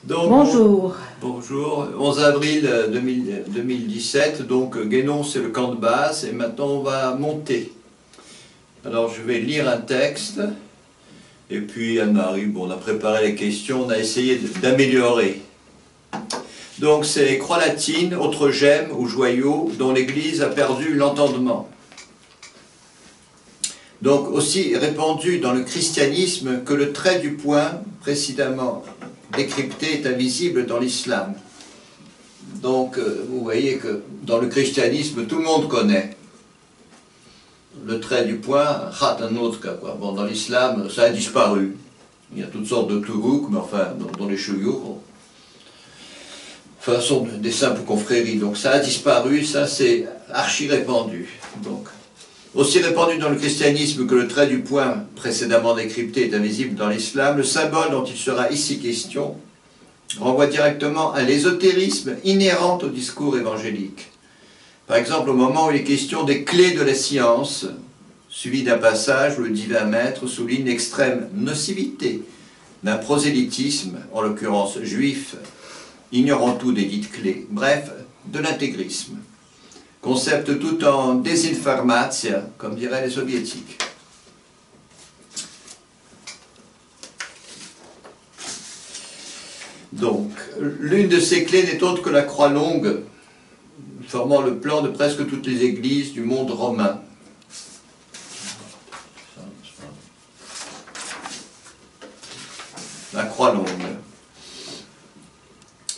Donc, Bonjour. bonjour, 11 avril 2017, donc Guénon c'est le camp de base et maintenant on va monter. Alors je vais lire un texte et puis Anne-Marie, bon, on a préparé les questions, on a essayé d'améliorer. Donc c'est croix latine, autre gemme ou joyau dont l'Église a perdu l'entendement. Donc aussi répandu dans le christianisme que le trait du poing précédemment décrypté est invisible dans l'islam. Donc vous voyez que dans le christianisme tout le monde connaît le trait du poing, khat un autre cas quoi. Bon, dans l'islam ça a disparu. Il y a toutes sortes de tourouk, mais enfin dans les chouyours, enfin ce sont des simples confréries, donc ça a disparu, ça c'est archi répandu. Donc aussi répandu dans le christianisme que le trait du poing précédemment décrypté est invisible dans l'islam, le symbole dont il sera ici question renvoie directement à l'ésotérisme inhérent au discours évangélique. Par exemple, au moment où il est question des clés de la science, suivi d'un passage où le divin maître souligne l'extrême nocivité d'un prosélytisme, en l'occurrence juif, ignorant tout des dites clés, bref, de l'intégrisme. Concept tout en désinformatia, comme diraient les soviétiques. Donc, l'une de ces clés n'est autre que la croix longue, formant le plan de presque toutes les églises du monde romain. La croix longue.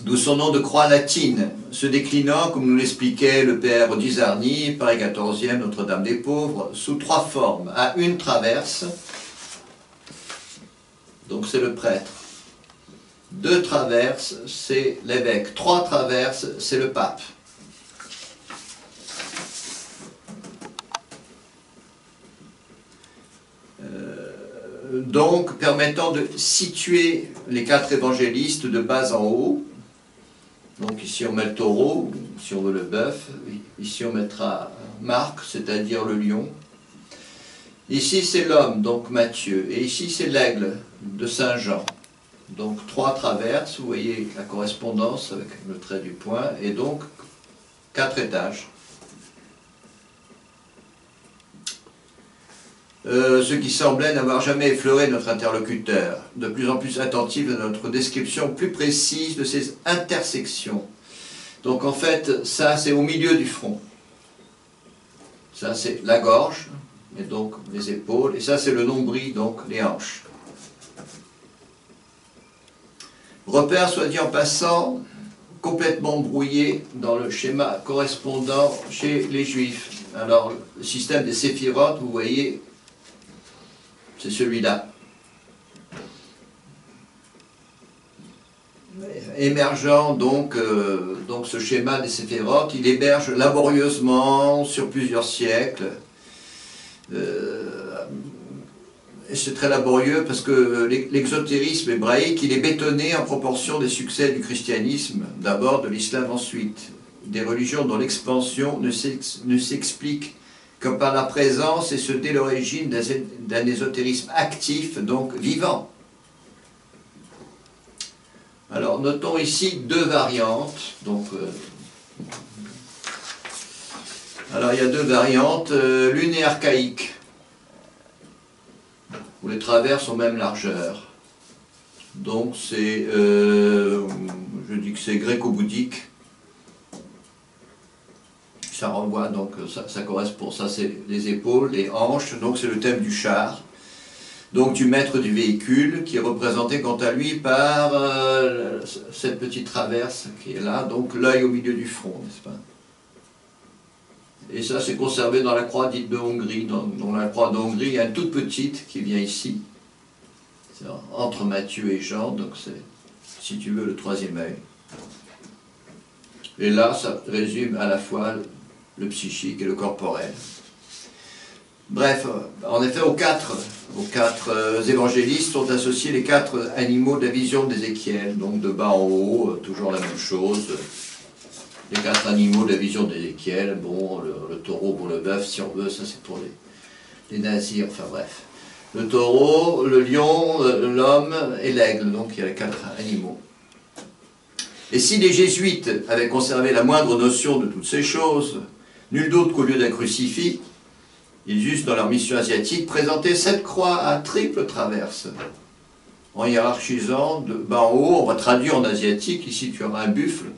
D'où son nom de croix latine, se déclinant, comme nous l'expliquait le père Dizarny, Paris 14e, Notre-Dame des Pauvres, sous trois formes. À une traverse, donc c'est le prêtre. Deux traverses, c'est l'évêque. Trois traverses, c'est le pape. Donc, permettant de situer les quatre évangélistes de bas en haut. Donc ici on met le taureau, si on veut le bœuf. Ici on mettra Marc, c'est-à-dire le lion. Ici c'est l'homme, donc Matthieu. Et ici c'est l'aigle de Saint Jean. Donc trois traverses, vous voyez la correspondance avec le trait du poing, et donc quatre étages. Ce qui semblait n'avoir jamais effleuré notre interlocuteur, de plus en plus attentif à notre description plus précise de ces intersections. Donc en fait, ça c'est au milieu du front. Ça c'est la gorge, et donc les épaules, et ça c'est le nombril, donc les hanches. Repère, soit dit en passant, complètement brouillé dans le schéma correspondant chez les Juifs. Alors, le système des séphirotes, vous voyez, c'est celui-là. Émergeant donc ce schéma des séphirotes, il héberge laborieusement sur plusieurs siècles. Et c'est très laborieux parce que l'exotérisme hébraïque, il est bétonné en proportion des succès du christianisme, d'abord de l'islam ensuite. Des religions dont l'expansion ne s'explique que par la présence, et ce dès l'origine, d'un ésotérisme actif, donc vivant. Alors, notons ici deux variantes. Donc, alors, il y a deux variantes. L'une est archaïque, où les traverses ont même largeur. Donc, c'est, je dis que c'est gréco-bouddhique. Ça renvoie, donc ça correspond, ça c'est les épaules, les hanches, donc c'est le thème du char, donc du maître du véhicule, qui est représenté quant à lui par cette petite traverse qui est là, donc l'œil au milieu du front, n'est-ce pas? Et ça c'est conservé dans la croix dite de Hongrie, dans la croix de Hongrie, il y a une toute petite qui vient ici, entre Matthieu et Jean, donc c'est, si tu veux, le troisième œil. Et là, ça résume à la fois le psychique et le corporel. Bref, en effet, aux quatre évangélistes sont associés les quatre animaux de la vision d'Ézéchiel, donc de bas en haut, toujours la même chose. Les quatre animaux de la vision d'Ézéchiel, bon, le taureau, bon, le bœuf, si on veut, ça c'est pour les nazirs, enfin bref. Le taureau, le lion, l'homme et l'aigle, donc il y a les quatre animaux. Et si les jésuites avaient conservé la moindre notion de toutes ces choses, nul doute qu'au lieu d'un crucifix, ils eussent dans leur mission asiatique présenté cette croix à triple traverse. En hiérarchisant de bas en haut, on va traduire en asiatique, ici tu auras un buffle,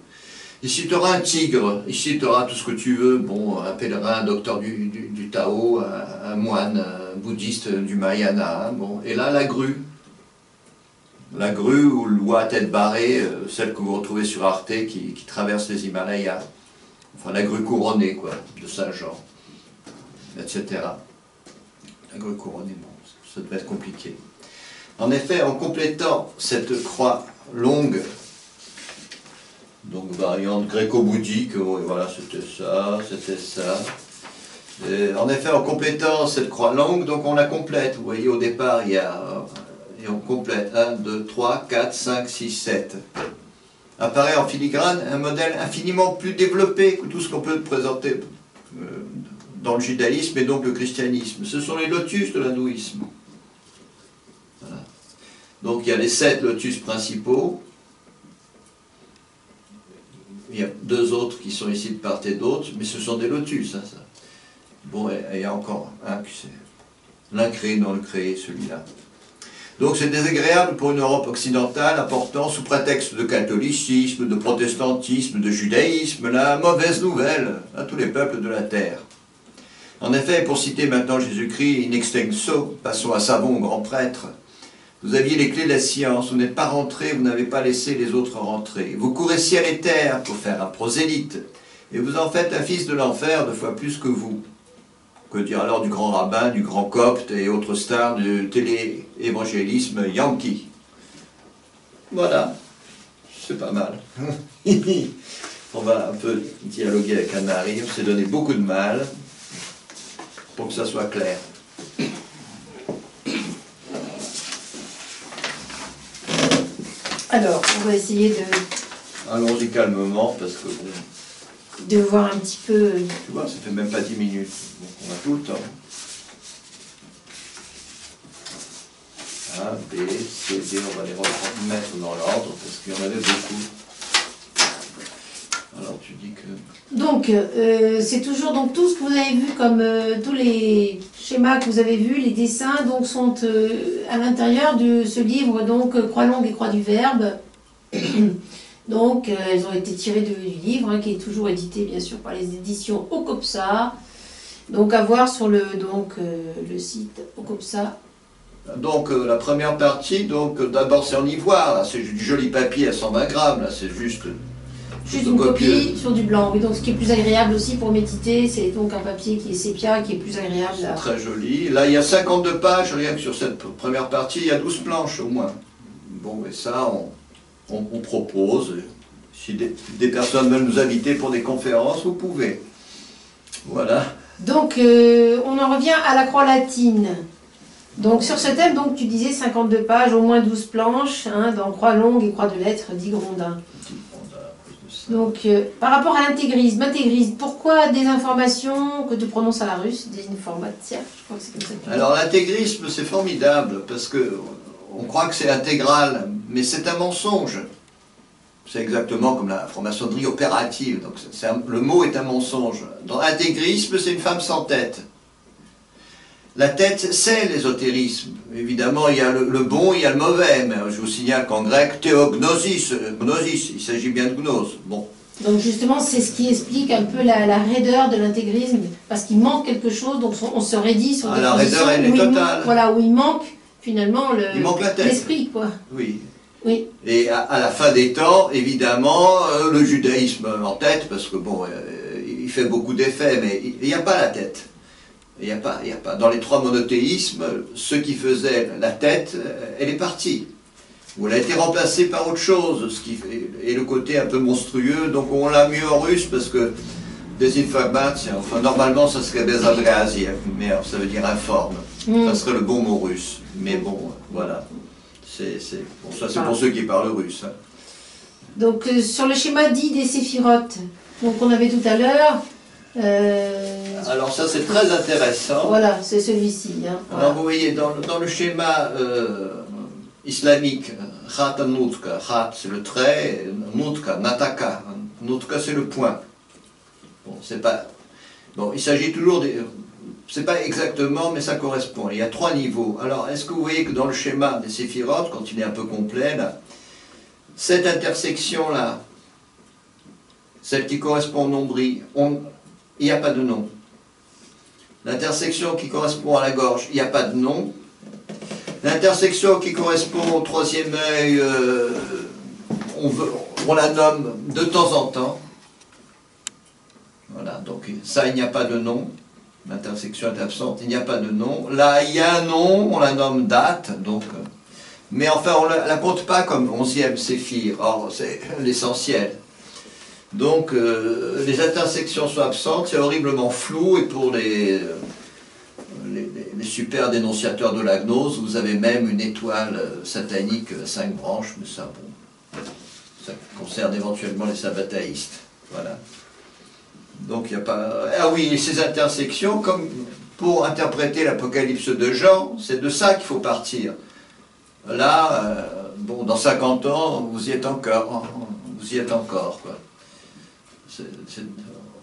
ici tu auras un tigre, ici tu auras tout ce que tu veux, bon, un pèlerin, un docteur du Tao, un moine, un bouddhiste du Mahayana, bon, et là la grue. La grue ou l'oie à tête barrée, celle que vous retrouvez sur Arte qui traverse les Himalayas. Enfin la grue couronnée, quoi, de Saint-Jean, etc. La grue couronnée, bon, ça devait être compliqué. En effet, en complétant cette croix longue, donc variante gréco-bouddhique, voilà, c'était ça. Et en effet, en complétant cette croix longue, donc on la complète. Vous voyez, au départ, il y a... Et on complète 1, 2, 3, 4, 5, 6, 7. Apparaît en filigrane un modèle infiniment plus développé que tout ce qu'on peut présenter dans le judaïsme et donc le christianisme. Ce sont les lotus de l'hindouisme. Voilà. Donc il y a les 7 lotus principaux. Il y a 2 autres qui sont ici de part et d'autre, mais ce sont des lotus. Hein, ça. Bon, et il y a encore un qui c'est l'incréé dans le créé, celui-là. Donc c'est désagréable pour une Europe occidentale apportant sous prétexte de catholicisme, de protestantisme, de judaïsme, la mauvaise nouvelle à tous les peuples de la terre. En effet, pour citer maintenant Jésus-Christ in extenso, passons à Savon, grand prêtre, vous aviez les clés de la science, vous n'êtes pas rentré, vous n'avez pas laissé les autres rentrer. Vous courez ciel et terre pour faire un prosélyte, et vous en faites un fils de l'enfer 2 fois plus que vous. Que dire alors du grand rabbin, du grand copte et autres stars du télé-évangélisme yankee. Voilà, c'est pas mal. On va un peu dialoguer avec Anne-Marie, on s'est donné beaucoup de mal pour que ça soit clair. Alors, on va essayer Allons-y calmement parce que bon, de voir un petit peu... tu vois, ça fait même pas 10 minutes, donc on a tout le temps. A, B, C, D, on va les remettre dans l'ordre parce qu'il y en avait beaucoup. Alors tu dis que... Donc, c'est toujours donc, tout ce que vous avez vu comme tous les schémas que vous avez vus, les dessins, donc, sont à l'intérieur de ce livre, donc Croix longue et Croix du Verbe. Donc, elles ont été tirées du livre, hein, qui est toujours édité, bien sûr, par les éditions Ocopsa. Donc, à voir sur le site Ocopsa. Donc, la première partie, d'abord c'est en ivoire, c'est du joli papier à 120 grammes, là, c'est juste une copie sur du blanc. Oui, donc, ce qui est plus agréable aussi pour méditer, c'est donc un papier qui est sépia, qui est plus agréable. C'est très joli. Là, il y a 52 pages, rien que sur cette première partie, il y a 12 planches au moins. Bon, et ça, on propose, si des personnes veulent nous inviter pour des conférences, vous pouvez. Voilà. Donc, on en revient à la croix latine. Donc, sur ce thème, donc, tu disais 52 pages, au moins 12 planches, hein, dans croix longue et croix de lettres, 10 grondins. Donc, par rapport à l'intégrisme, pourquoi des informations que tu prononces à la russe, des informations, je crois que c'est comme ça que tu dis. Alors, l'intégrisme, c'est formidable, parce que on croit que c'est intégral, mais c'est un mensonge. C'est exactement comme la franc-maçonnerie opérative. Donc le mot est un mensonge. Dans l'intégrisme, c'est une femme sans tête. La tête, c'est l'ésotérisme. Évidemment, il y a le bon, il y a le mauvais. Mais je vous signale qu'en grec, théognosis, gnosis, il s'agit bien de gnose. Bon. Donc justement, c'est ce qui explique un peu la raideur de l'intégrisme, parce qu'il manque quelque chose, donc on se raidit sur des la positions raideur, elle est totale. Voilà, où il manque finalement l'esprit, quoi. Oui. Oui. Et à la fin des temps, évidemment, le judaïsme en tête, parce que bon, il fait beaucoup d'effets, mais il n'y a pas la tête. Il n'y a pas. Dans les 3 monothéismes, ceux qui faisaient la tête, elle est partie. Ou elle a été remplacée par autre chose, et le côté un peu monstrueux, donc on l'a mis en russe parce que désinformation, enfin normalement ça serait désagréable, mais ça veut dire informe. Ça serait le bon mot russe. Mais bon, voilà. C'est pour ceux qui parlent russe. Hein. Donc, sur le schéma dit des séphirotes, donc on avait tout à l'heure. Alors ça c'est très intéressant. Voilà, c'est celui-ci. Hein, voilà. Alors vous voyez, dans le schéma islamique, Khat al-Nutka, Khat c'est le trait, Nutka, Nataka, Nutka c'est le point. Bon, c'est pas... Bon, il s'agit toujours des... C'est pas exactement, mais ça correspond. Il y a 3 niveaux. Alors, est-ce que vous voyez que dans le schéma des séphirotes, quand il est un peu complet, là, cette intersection-là, celle qui correspond au nombril, il n'y a pas de nom. L'intersection qui correspond à la gorge, il n'y a pas de nom. L'intersection qui correspond au 3e œil, on la nomme de temps en temps. Voilà, donc ça, il n'y a pas de nom. L'intersection est absente, il n'y a pas de nom. Là, il y a un nom, on la nomme date, donc... mais enfin, on ne la compte pas comme 11e séphir. Or, c'est l'essentiel. Donc, les intersections sont absentes, c'est horriblement flou, et pour les super dénonciateurs de la gnose, vous avez même une étoile satanique à 5 branches, mais ça, bon, ça concerne éventuellement les sabbataïstes. Voilà. Donc, il n'y a pas... Ah oui, et ces intersections, comme pour interpréter l'Apocalypse de Jean, c'est de ça qu'il faut partir. Là, bon, dans 50 ans, vous y êtes encore. Vous y êtes encore, quoi.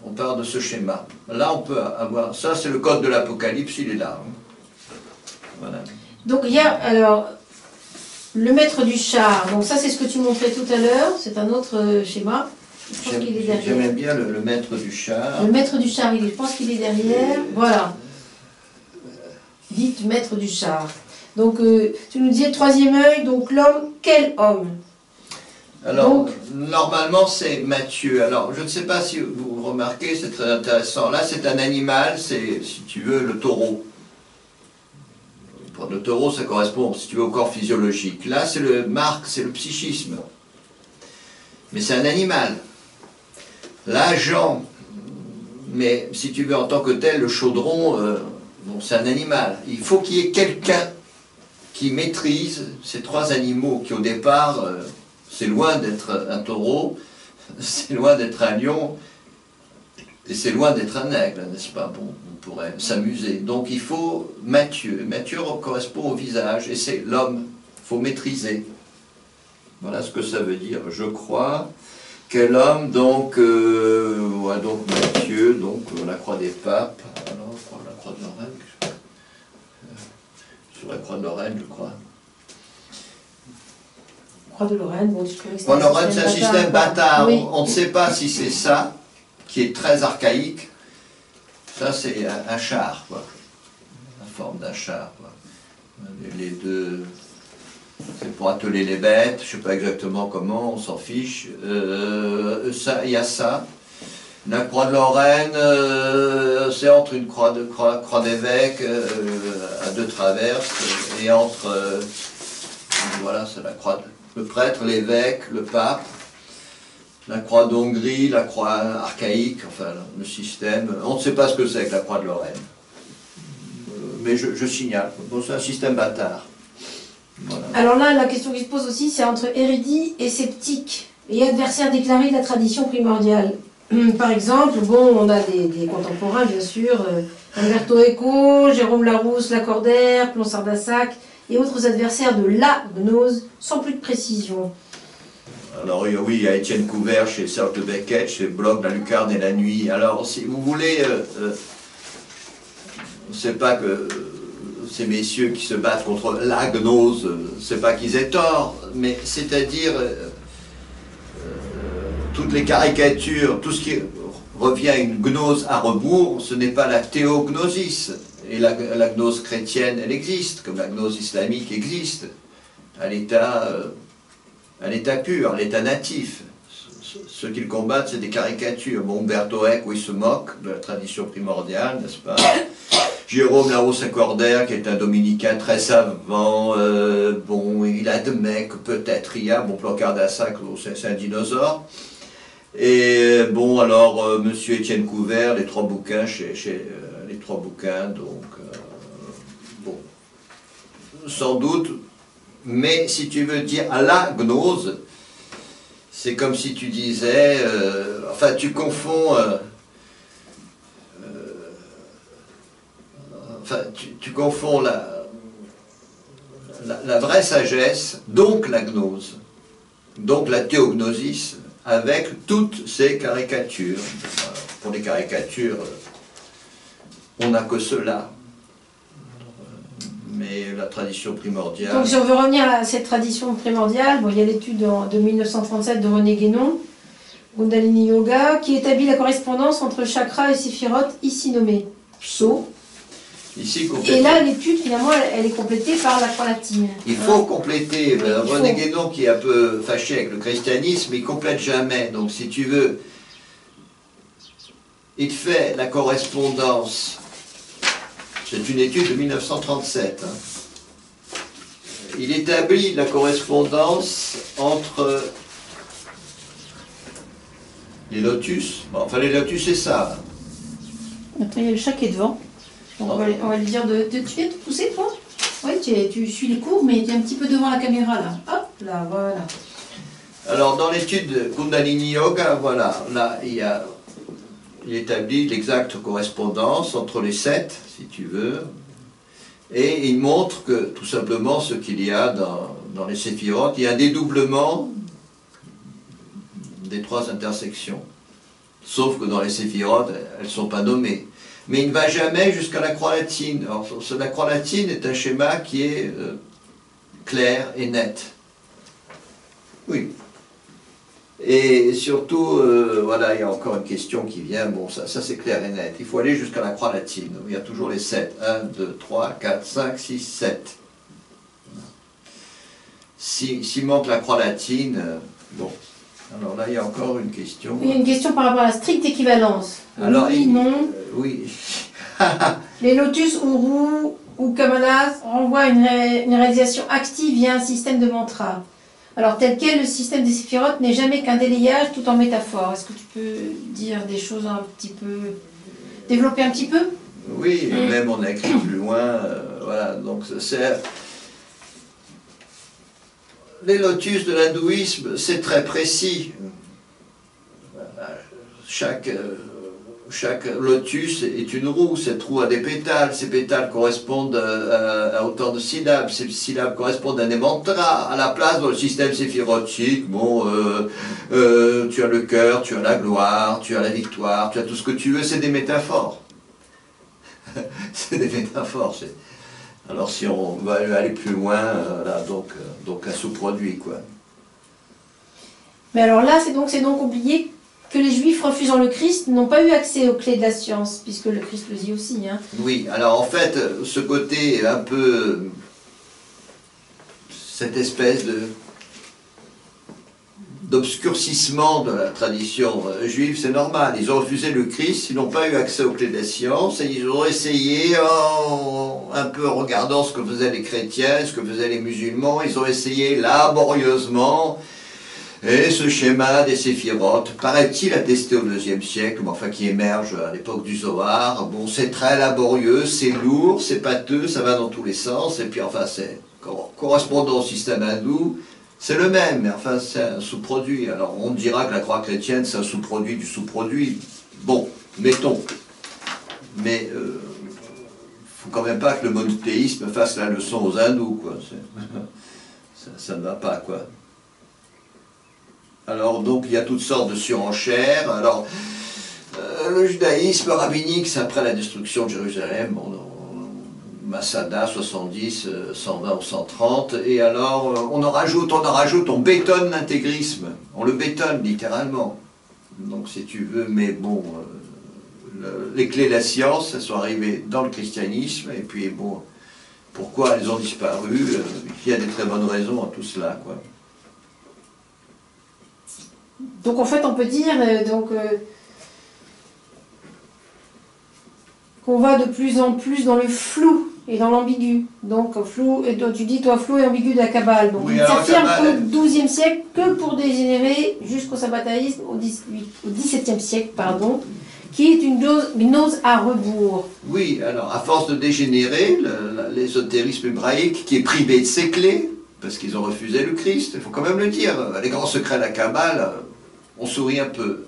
On part de ce schéma. Là, on peut avoir... Ça, c'est le code de l'Apocalypse, il est là. Voilà. Donc, il y a, alors, le maître du char. Donc, ça, c'est ce que tu montrais tout à l'heure. C'est un autre schéma. Je pense qu'il est derrière. J'aimais bien le maître du char. Le maître du char, je pense qu'il est derrière. Voilà. Dites maître du char. Donc, tu nous disais 3e œil, donc l'homme, quel homme? Alors, donc, normalement, c'est Matthieu. Alors, je ne sais pas si vous remarquez, c'est très intéressant. Là, c'est un animal, c'est, si tu veux, le taureau. Pour le taureau, ça correspond, si tu veux, au corps physiologique. Là, c'est le marque, c'est le psychisme. Mais c'est un animal. Là, Jean, mais si tu veux, en tant que tel, le chaudron, bon, c'est un animal. Il faut qu'il y ait quelqu'un qui maîtrise ces 3 animaux qui, au départ, c'est loin d'être un taureau, c'est loin d'être un lion, et c'est loin d'être un aigle, n'est-ce pas? Bon, on pourrait s'amuser. Donc il faut Matthieu. Matthieu correspond au visage, et c'est l'homme. Il faut maîtriser. Voilà ce que ça veut dire, je crois. Quel homme, donc, ouais, donc Matthieu, donc la croix des papes, alors, la croix de Lorraine, sur la croix de Lorraine, je crois. Croix de Lorraine, bon, tu trouvais que c'était Lorraine, c'est un système bâtard. Oui. On ne sait pas si c'est ça, qui est très archaïque. Ça, c'est un char, quoi. La forme d'un char, quoi. Les deux... C'est pour atteler les bêtes, je ne sais pas exactement comment, on s'en fiche. Il y a ça. La croix de Lorraine, c'est entre une croix d'évêque à 2 traverses, et entre, voilà, c'est la croix le prêtre, l'évêque, le pape, la croix d'Hongrie, la croix archaïque, enfin le système. On ne sait pas ce que c'est que la croix de Lorraine. Mais je signale, bon, c'est un système bâtard. Voilà. Alors là, la question qui se pose aussi, c'est entre érudit et sceptique, et adversaire déclaré de la tradition primordiale. Par exemple, bon, on a des contemporains, bien sûr, Umberto Eco, Jérôme Larousse, Lacordaire, Plonsard-d'Assac, et autres adversaires de la gnose, sans plus de précision. Alors oui, il y a Étienne Couvert chez Serge de Beckett, chez Bloch, La Lucarne et la Nuit. Alors, si vous voulez, c'est pas que... ces messieurs qui se battent contre la gnose, c'est pas qu'ils aient tort, mais c'est-à-dire toutes les caricatures, tout ce qui revient à une gnose à rebours, ce n'est pas la théognosis. Et la gnose chrétienne, elle existe, comme la gnose islamique existe, à l'état pur, à l'état natif. Ce qu'ils combattent, c'est des caricatures. Bon, Umberto Eco, il se moque de la tradition primordiale, n'est-ce pas? Jérôme Larousse-Lacordaire, qui est un dominicain très savant, bon, il admet que peut-être il y a, bon, Plonsard-d'Assac, c'est un dinosaure. Et bon, alors, monsieur Étienne Couvert, les 3 bouquins les 3 bouquins, donc, bon, sans doute, mais si tu veux dire à la gnose, c'est comme si tu disais, enfin, tu confonds... enfin, tu confonds la vraie sagesse, donc la gnose, donc la théognosis, avec toutes ces caricatures. Pour les caricatures, on n'a que cela. Mais la tradition primordiale... Donc si on veut revenir à cette tradition primordiale, bon, il y a l'étude de 1937 de René Guénon, Kundalini Yoga, qui établit la correspondance entre chakra et séphirotes ici nommés Pso. Ici, et là, l'étude, finalement, elle est complétée par la croix latine. Il faut compléter. Oui, René Guénon, qui est un peu fâché avec le christianisme, il complète jamais. Donc, si tu veux, il fait la correspondance. C'est une étude de 1937. Il établit la correspondance entre les lotus. Bon, enfin, les lotus, c'est ça. Après, il y a le chat qui est devant. On va lui dire tu viens de pousser, toi? Oui, tu suis les cours, mais tu es un petit peu devant la caméra, là. Hop, là, voilà. Alors, dans l'étude Kundalini Yoga, voilà, là, il établit l'exacte correspondance entre les 7, si tu veux, et il montre que, tout simplement, ce qu'il y a dans les séphirotes, il y a un dédoublement des 3 intersections. Sauf que dans les séphirotes, elles ne sont pas nommées. Mais il ne va jamais jusqu'à la croix latine. Alors, la croix latine est un schéma qui est clair et net. Oui. Et surtout, voilà, il y a encore une question qui vient. Bon, ça c'est clair et net. Il faut aller jusqu'à la croix latine. Il y a toujours les 7. 1, 2, 3, 4, 5, 6, 7. S'il manque la croix latine, bon. Alors là, il y a encore une question. Il y a une question par rapport à la stricte équivalence. Alors, oui, non. Oui. Les lotus Uru ou Kamalas renvoient à une réalisation active via un système de mantra. Alors, tel quel, le système des séphirotes n'est jamais qu'un délayage tout en métaphore. Est-ce que tu peux dire des choses un petit peu... développer un petit peu? Oui, même on a écrit plus loin. Voilà, donc c'est... Les lotus de l'hindouisme, c'est très précis. Chaque lotus est une roue, cette roue a des pétales, ces pétales correspondent à autant de syllabes, ces syllabes correspondent à des mantras. À la place, dans le système séphirotique, bon, tu as le cœur, tu as la gloire, tu as la victoire, tu as tout ce que tu veux, c'est des métaphores. C'est des métaphores. Alors si on va aller plus loin, là, donc un sous-produit, quoi. Mais alors là, c'est donc oublié que les Juifs refusant le Christ n'ont pas eu accès aux clés de la science, puisque le Christ le dit aussi. Hein. Oui, alors en fait, ce côté un peu... cette espèce d'obscurcissement de la tradition juive, c'est normal. Ils ont refusé le Christ, ils n'ont pas eu accès aux clés de la science, et ils ont essayé, un peu en regardant ce que faisaient les chrétiens, ce que faisaient les musulmans, ils ont essayé laborieusement, et ce schéma des séphirotes, paraît-il attesté au IIe siècle, mais enfin qui émerge à l'époque du Zohar, bon, c'est très laborieux, c'est lourd, c'est pâteux, ça va dans tous les sens, et puis enfin, c'est correspondant au système hindou, c'est le même, mais enfin c'est un sous-produit. Alors on dira que la croix chrétienne c'est un sous-produit du sous-produit. Bon, mettons. Mais faut quand même pas que le monothéisme fasse la leçon aux hindous, quoi. Ça ne va pas, quoi. Alors donc il y a toutes sortes de surenchères. Alors le judaïsme rabbinique, c'est après la destruction de Jérusalem. Masada, 70, 120 ou 130, et alors on en rajoute, on bétonne l'intégrisme, on le bétonne littéralement. Donc si tu veux, mais bon, les clés de la science, elles sont arrivées dans le christianisme, et puis bon, pourquoi elles ont disparu, il y a des très bonnes raisons à tout cela, quoi. Donc en fait on peut dire qu'on va de plus en plus dans le flou et dans l'ambigu. Donc flou, et tu dis toi flou et ambigu de la Kabbale. Donc oui, il s'affirme Kabbale... au XIIe siècle que pour dégénérer jusqu'au sabbataïsme au XVIIe siècle, pardon, qui est une gnose à rebours. Oui, alors à force de dégénérer, l'ésotérisme hébraïque qui est privé de ses clés, parce qu'ils ont refusé le Christ, il faut quand même le dire, les grands secrets de la Kabbale, on sourit un peu.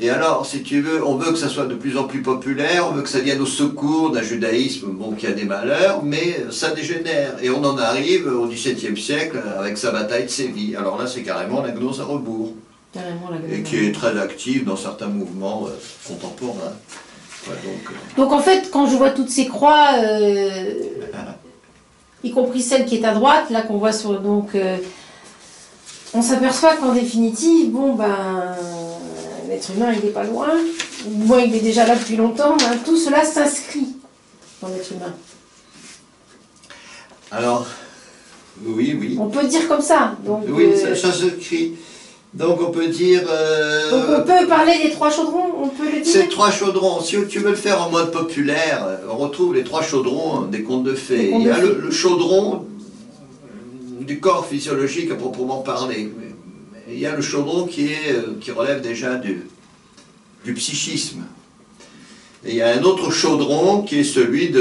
Et alors, si tu veux, on veut que ça soit de plus en plus populaire, on veut que ça vienne au secours d'un judaïsme bon, qui a des malheurs, mais ça dégénère. Et on en arrive au XVIIe siècle avec sa bataille de Séville. Alors là, c'est carrément la gnose à rebours. Carrément la Et qui est très active dans certains mouvements contemporains. Ouais, donc en fait, quand je vois toutes ces croix, y compris celle qui est à droite, là qu'on voit sur... Donc, on s'aperçoit qu'en définitive, bon ben... L'être humain, il n'est pas loin, moi il est déjà là depuis longtemps, hein. Tout cela s'inscrit dans l'être humain. Alors, oui. On peut dire comme ça. Donc, oui, ça s'inscrit. Donc on peut dire... donc on peut parler des 3 chaudrons, on peut le dire. Ces 3 chaudrons, si tu veux le faire en mode populaire, on retrouve les 3 chaudrons des contes de fées. Il y a le chaudron du corps physiologique à proprement parler. Il y a le chaudron qui relève déjà du psychisme. Et il y a un autre chaudron qui est celui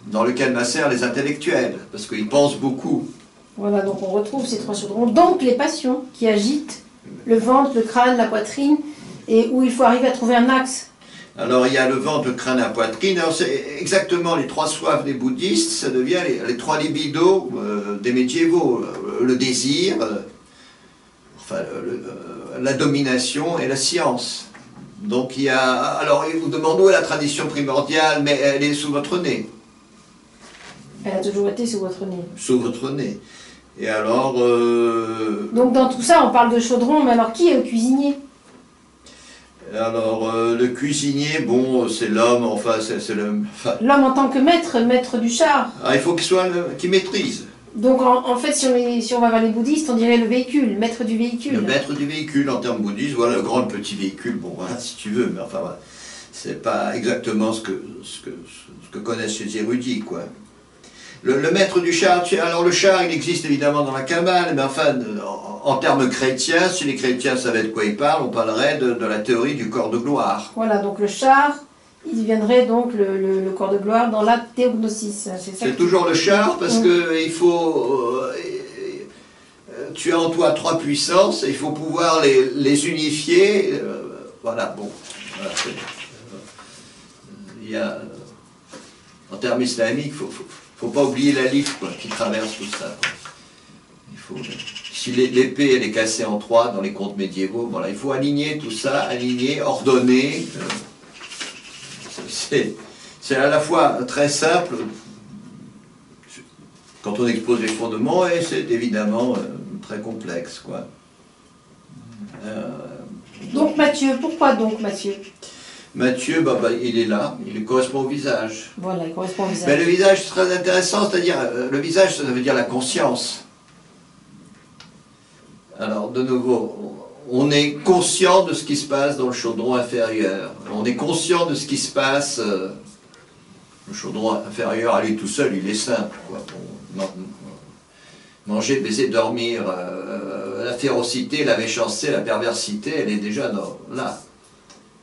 dans lequel macèrent les intellectuels, parce qu'ils pensent beaucoup. Voilà, donc on retrouve ces 3 chaudrons. Donc les passions qui agitent le ventre, le crâne, la poitrine, et où il faut arriver à trouver un axe. Alors il y a le ventre, le crâne, la poitrine. Alors c'est exactement les 3 soifs des bouddhistes, ça devient les 3 libidos des médiévaux. Le désir... Enfin, la domination et la science. Donc il y a... Alors, il vous demande où est la tradition primordiale, mais elle est sous votre nez. Elle a toujours été sous votre nez. Sous votre nez. Et alors... Donc dans tout ça, on parle de chaudron, mais alors qui est le cuisinier? Alors, le cuisinier, bon, c'est l'homme, enfin, c'est le... Enfin... L'homme en tant que maître du char. Ah, il faut qu'il maîtrise. Donc en fait, si on va vers les bouddhistes, on dirait le véhicule, maître du véhicule. Le maître du véhicule, en termes bouddhistes, voilà, le grand, le petit véhicule, bon, voilà, si tu veux, mais enfin, voilà, c'est pas exactement ce que connaissent les érudits, quoi. Le maître du char, alors le char, il existe évidemment dans la Kabbale, mais enfin, en termes chrétiens, si les chrétiens savaient de quoi ils parlent, on parlerait de la théorie du corps de gloire. Voilà, donc le char, il deviendrait donc le corps de gloire dans la théognosis. C'est toujours le char, parce que il faut... tu as en toi 3 puissances, et il faut pouvoir les unifier. Voilà, bon. Voilà, il y a... En termes islamiques, il faut pas oublier la life quoi, qui traverse tout ça. Il faut, si l'épée elle est cassée en 3 dans les contes médiévaux, voilà, il faut aligner tout ça, aligner, ordonner. C'est à la fois très simple quand on expose les fondements et c'est évidemment très complexe, quoi. Donc Matthieu, pourquoi donc Matthieu? Matthieu, il est là, il correspond au visage. Voilà, il correspond au visage. Mais le visage, c'est très intéressant, c'est-à-dire, le visage, ça veut dire la conscience. Alors, de nouveau, on est conscient de ce qui se passe dans le chaudron inférieur. On est conscient de ce qui se passe... le chaudron inférieur, à lui tout seul, il est simple, quoi. Bon, manger, baiser, dormir, la férocité, la méchanceté, la perversité, elle est déjà là.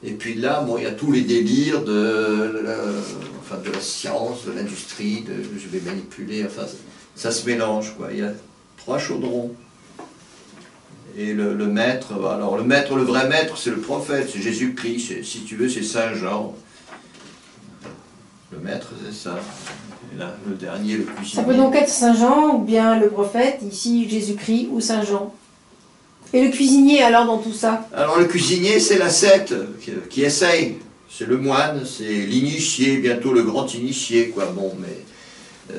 Et puis là, bon, il y a tous les délires de la science, de l'industrie, je vais manipuler, enfin, ça se mélange, quoi. Il y a 3 chaudrons. Et le maître, alors le maître, le vrai maître, c'est le prophète, c'est Jésus-Christ, si tu veux, c'est Saint Jean. Le maître, c'est ça. Et là, le dernier, le cuisinier. Ça peut donc être Saint Jean, ou bien le prophète, ici Jésus-Christ, ou Saint Jean. Et le cuisinier, alors, dans tout ça? Alors, le cuisinier, c'est l'ascète qui essaye. C'est le moine, c'est l'initié, bientôt le grand initié, quoi. Bon, mais...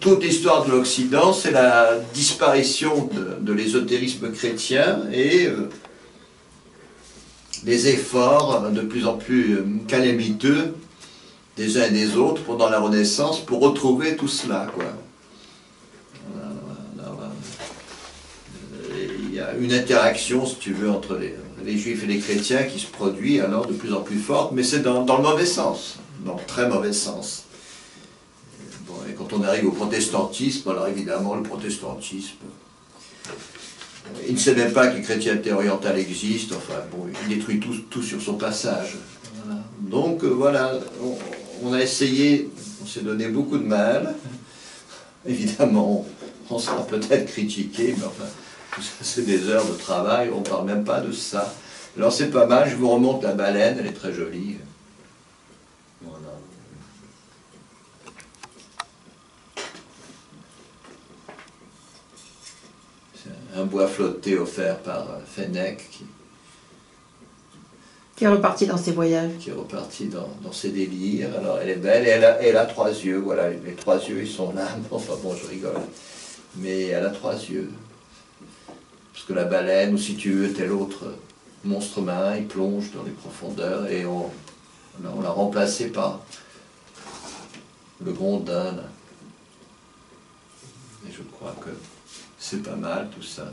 toute l'histoire de l'Occident, c'est la disparition de l'ésotérisme chrétien et les efforts de plus en plus calamiteux des uns et des autres pendant la Renaissance pour retrouver tout cela, quoi. Il y a une interaction, si tu veux, entre les juifs et les chrétiens qui se produit alors de plus en plus forte, mais c'est dans le mauvais sens, dans le très mauvais sens. Bon, et quand on arrive au protestantisme, alors évidemment le protestantisme, il ne sait même pas que les chrétienté orientale existent, enfin bon, il détruit tout sur son passage. Voilà. Donc voilà, on a essayé, on s'est donné beaucoup de mal, évidemment on sera peut-être critiqué, mais enfin, tout ça c'est des heures de travail, on ne parle même pas de ça. Alors c'est pas mal, je vous remonte la baleine, elle est très jolie. Voilà. C'est un bois flotté offert par Fennec Qui est reparti dans ses voyages. qui est reparti dans ses délires. Alors elle est belle et elle a 3 yeux, voilà, les 3 yeux ils sont là, enfin bon je rigole. Mais elle a 3 yeux. Parce que la baleine, ou si tu veux tel autre monstre marin, il plonge dans les profondeurs et on l'a remplacé par le grondin. Là. Et je crois que c'est pas mal tout ça.